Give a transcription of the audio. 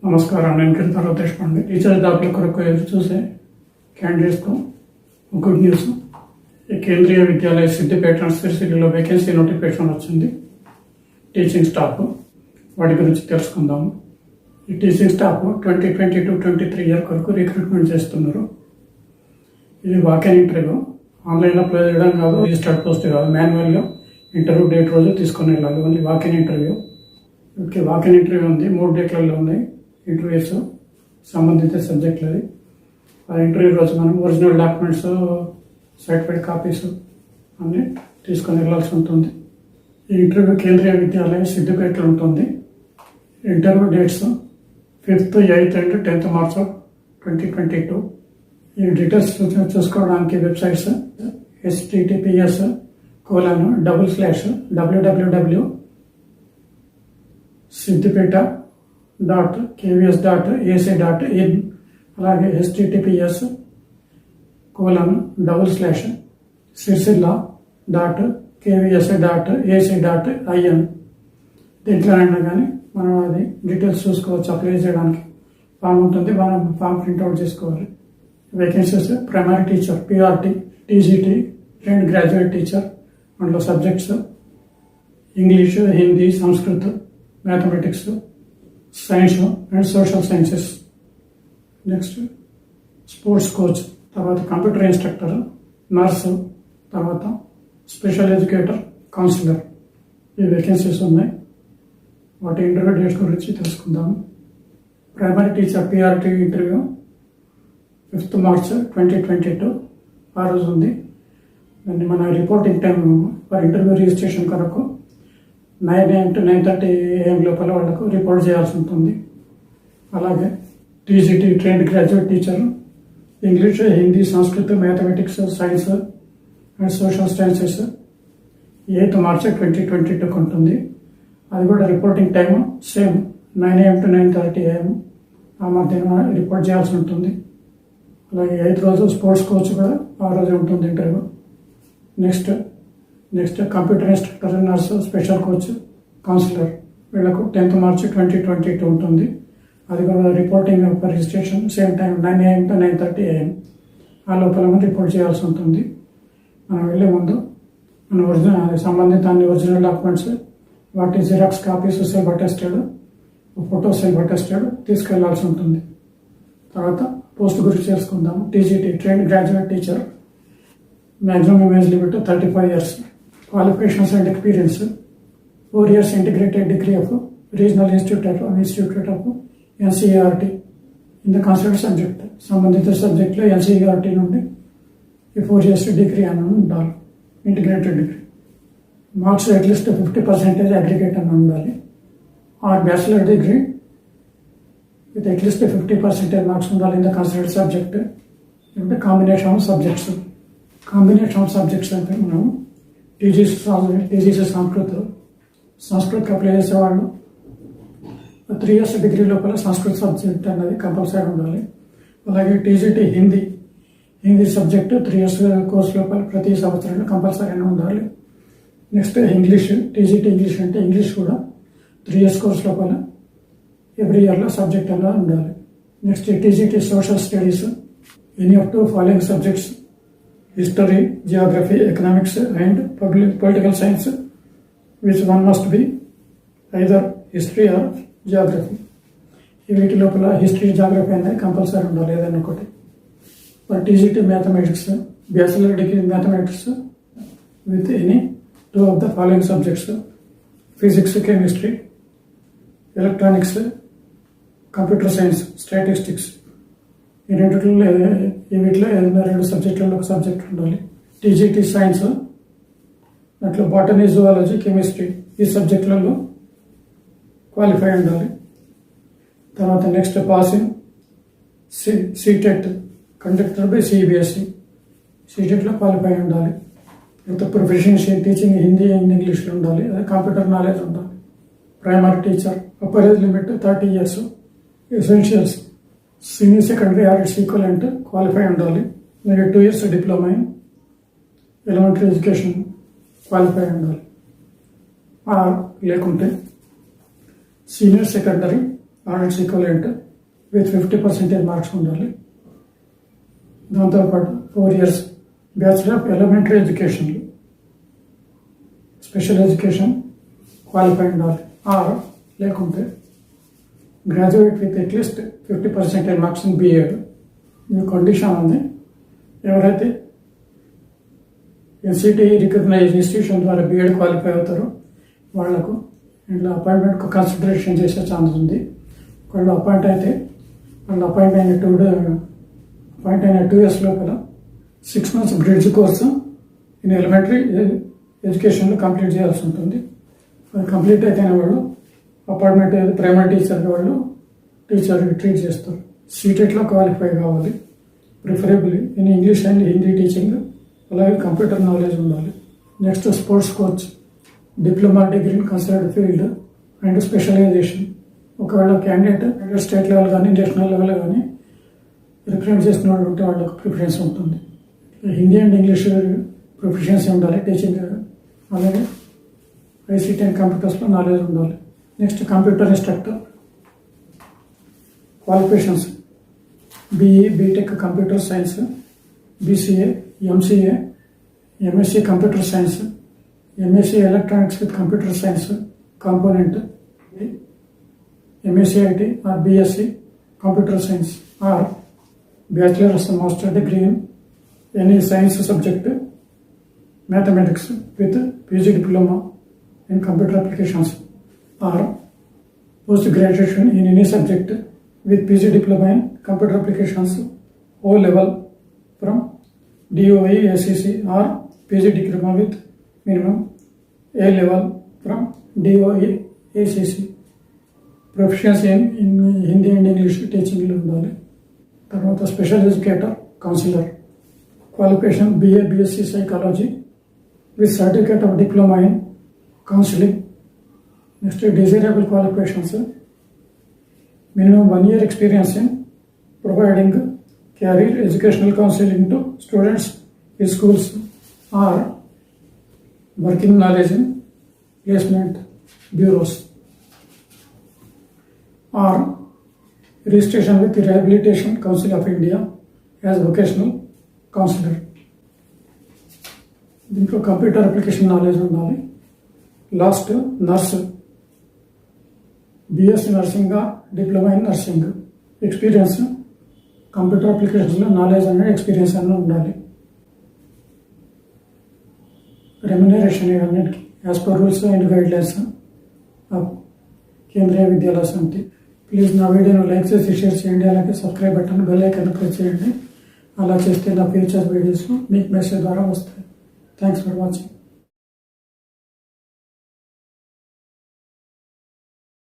నమస్కారం. నేను కిరణ్ దేశపాండే. టీచర్ జాబ్ల కొరకు ఎదురు చూసే క్యాండిడేట్స్కు గుడ్ న్యూస్. ఈ కేంద్రీయ విద్యాలయ సిద్దిపేట సిరిసిల్లలో వేకెన్సీ నోటిఫికేషన్ వచ్చింది. టీచింగ్ స్టాఫ్ వాటి గురించి తెలుసుకుందాము. ఈ టీచింగ్ స్టాఫ్ 2022-23 ఇయర్ కొరకు రిక్రూట్మెంట్ చేస్తున్నారు. ఇది వాకిన్ ఇంటర్వ్యూ. ఆన్లైన్లో అప్లై చేయడం కాదు, రిజిస్టర్డ్ పోస్ట్ కాదు, మాన్యువల్గా ఇంటర్వ్యూ డేట్ రోజు తీసుకొని వెళ్ళాలి. Only walk in interview. Okay, walk in interview ఉంది. 3 డేట్లలో ఉన్నాయి ఇంటర్వ్యూస్, సంబంధిత సబ్జెక్టులది. ఆ ఇంటర్వ్యూ రోజు మనం ఒరిజినల్ డాక్యుమెంట్స్, సర్టిఫికేట్ కాపీస్ అన్నీ తీసుకొని వెళ్ళాల్సి ఉంటుంది. ఈ ఇంటర్వ్యూ కేంద్రీయ విద్యాలయం సిద్దిపేటలో ఉంటుంది. Interview dates 5th, 8th and 10th March 2022. ఈ డీటెయిల్స్ చూసుకోవడానికి వెబ్సైట్స్ https://www.siddipeta.kvs.ac.in, అలాగే https://sirsilla.kvs.ac.in. దీంట్లో అయినా కానీ మనం అది డీటెయిల్స్ చూసుకోవచ్చు. అప్లై చేయడానికి ఫామ్ ఉంటుంది, మనం ఫామ్ ప్రింట్అవుట్ చేసుకోవాలి. Vacancies primary teacher, PRT, TGT, trained graduate teacher. అందులో subjects English, Hindi, Sanskrit, mathematics, science and social sciences. Next sports coach, తర్వాత కంప్యూటర్ ఇన్స్ట్రక్టర్, నర్సు, తర్వాత స్పెషల్ ఎడ్యుకేటర్, కౌన్సిలర్. ఈ వేకెన్సీస్ ఉన్నాయి. వాటి ఇంటర్వ్యూ డేట్స్ గురించి తెలుసుకుందాము. Primary teacher PRT interview 5th March 2022 ఆ రోజు ఉంది. దాన్ని మన reporting time for interview registration కొరకు 9 AM to 9:30 AM లోపల వాళ్ళకు రిపోర్ట్ చేయాల్సి ఉంటుంది. అలాగే TGT, trained graduate teacher, English, Hindi, Sanskrit, mathematics, science and social sciences 8th March 2022 ఉంటుంది. అది కూడా reporting time same 9 AM to 9:30 AM ఆ మధ్యన రిపోర్ట్ చేయాల్సి ఉంటుంది. అలాగే 8th రోజు స్పోర్ట్స్ కోచ్ కూడా ఆ రోజు ఉంటుంది interview. Next computer instructor, nurse, special coach, counsellor వీళ్ళకు 10th March 2022 ఉంటుంది. అది కూడా reporting for registration same time 9 AM to 9:30 AM ఆ లోపల రిపోర్ట్ చేయాల్సి ఉంటుంది. మనం వెళ్ళే ముందు మన ఒరిజినల్ సంబంధిత అన్ని ఒరిజినల్ డాక్యుమెంట్స్, వాటి xerox copies, self attested, photo self attested తీసుకెళ్లాల్సి ఉంటుంది. తర్వాత పోస్ట్ గురించి చేసుకుందాము. TGT, trained graduate teacher, maximum age limit 35 years. Qualifications and experience 4 years integrated degree of regional institute of NCERT in the concern subject. సంబంధిత సబ్జెక్ట్లో NCERT నుండి 4 years degree అని ఉండాలి, integrated degree. Marks at least 50% aggregate అని ఉండాలి. Or bachelor degree with at least 50% marks ఉండాలి in the considered subject. అంటే combination of subjects అంటే మనం టీజీసీ సంస్కృత్కి అప్లై చేసేవాళ్ళు 3 years డిగ్రీ లోపల సంస్కృత్ సబ్జెక్ట్ అనేది కంపల్సరీ ఉండాలి. అలాగే TGT Hindi subject 3 years course లోపల ప్రతి సంవత్సరంలో కంపల్సరీ ఉండాలి. నెక్స్ట్ ఇంగ్లీష్, టీజీటీ ఇంగ్లీష్ అంటే ఇంగ్లీష్ కూడా 3 years కోర్స్ లోపల ఎవ్రీ ఇయర్లో సబ్జెక్ట్ అలా ఉండాలి. Next TGT social studies, any of 2 following subjects: history, Geography, economics and political science, which one must be either history or Geography. వీటి లోపల history, Geography అనేది compulsory ఉండాలి ఏదైనా ఒకటి. For TGT mathematics, bachelor degree mathematics with any 2 of the following subjects: physics, chemistry, electronics, computer science, statistics. ఈ వీటిలో ఏదైనా 2 సబ్జెక్టులలో ఒక సబ్జెక్ట్ ఉండాలి. టీజీటీ సైన్స్, దాంట్లో బాటనీ, జువాలజీ, కెమిస్ట్రీ ఈ సబ్జెక్టులలో క్వాలిఫై ఉండాలి. తర్వాత next passing CTET conducted by CBSE, సీటెట్లో క్వాలిఫై ఉండాలి. With proficiency teaching Hindi and ఇంగ్లీష్లో ఉండాలి. అదే కంప్యూటర్ నాలెడ్జ్ ఉండాలి. Primary teacher upper age limit 30 years. Essentials senior secondary or its equivalent qualify ఉండాలి. అలాగే 2 years diploma in elementary education qualify ఉండాలి. లేకుంటే senior secondary arts equivalent with 50% marks ఉండాలి. దాంతోపాటు 4 years bachelor of elementary education, special education qualify ఉండాలి. Or లేకుంటే graduate with at least 50% marks in BEd. ఈ condition ఉంది. ఎవరైతే ఎన్సిటి రికగ్నైజ్ ఇన్స్టిట్యూషన్ ద్వారా బిఎడ్ క్వాలిఫై అవుతారో వాళ్లకు ఇంట్లో అపాయింట్మెంట్కు కన్సిడరేషన్ చేసే ఛాన్స్ ఉంది. వాళ్ళు అపాయింట్ అయితే వాళ్ళు అపాయింట్ అయిన 2 years లోపల 6 months bridge course in elementary ఎడ్యుకేషన్లో కంప్లీట్ చేయాల్సి ఉంటుంది. అది కంప్లీట్ అయితేనే వాళ్ళు అపాయింట్మెంట్ ప్రైమరీ టీచర్గా వాళ్ళు టీచర్కి ట్రీట్ చేస్తారు. సీటెట్లో క్వాలిఫై కావాలి. Preferably in English and Hindi teaching, అలాగే కంప్యూటర్ నాలెడ్జ్ ఉండాలి. Next sports coach, diploma degree in concerned field and specialisation. ఒకవేళ క్యాండిడేట్ స్టేట్ లెవెల్ కానీ నేషనల్ లెవెల్ కానీ రిప్రజెంట్ చేసిన వాళ్ళు ఉంటే వాళ్ళకు ప్రిఫరెన్స్ ఉంటుంది. హిందీ అండ్ ఇంగ్లీష్ ప్రొఫిషియన్సీ ఉండాలి టీచింగ్, అలాగే ఐసీటీ అండ్ కంప్యూటర్స్లో నాలెడ్జ్ ఉండాలి. Next computer instructor qualifications BE BTech computer science, BCA, MCA, MSc computer science, MSc electronics with computer science component, MSc IT or BSc computer science, or bachelors master degree in any science subject mathematics with PG diploma in computer applications, or post graduation in any subject with PG diploma in computer applications O level from DOE ACC, or PG diploma with minimum A level from DOE ACC. Proficiency in Hindi and English teaching లో ఉండాలి. తర్వాత special educator counsellor qualification BA BSc psychology with certificate of diploma in counseling. Next, desirable qualifications, minimum 1 year experience in providing career educational counseling to students in schools, or working knowledge in placement bureaus, or registration with the Rehabilitation Council of India as vocational counselor. దీంట్లో computer application knowledge ఉండాలి. Last nurse, BSc nursing, diploma in nursing, experience computer అప్లికేషన్స్లో knowledge అనేది experience అనేది ఉండాలి. Remuneration ఇవన్నిటికీ as per rules and guidelines of Kendriya Vidyalaya సమితి. Please నా వీడియోను లైక్ చేసి షేర్ చేయండి, అలాగే subscribe button bell icon press చేయండి. అలా చేస్తే నా ఫ్యూచర్ వీడియోస్ మీకు మెసేజ్ ద్వారా వస్తాయి. Thanks for watching.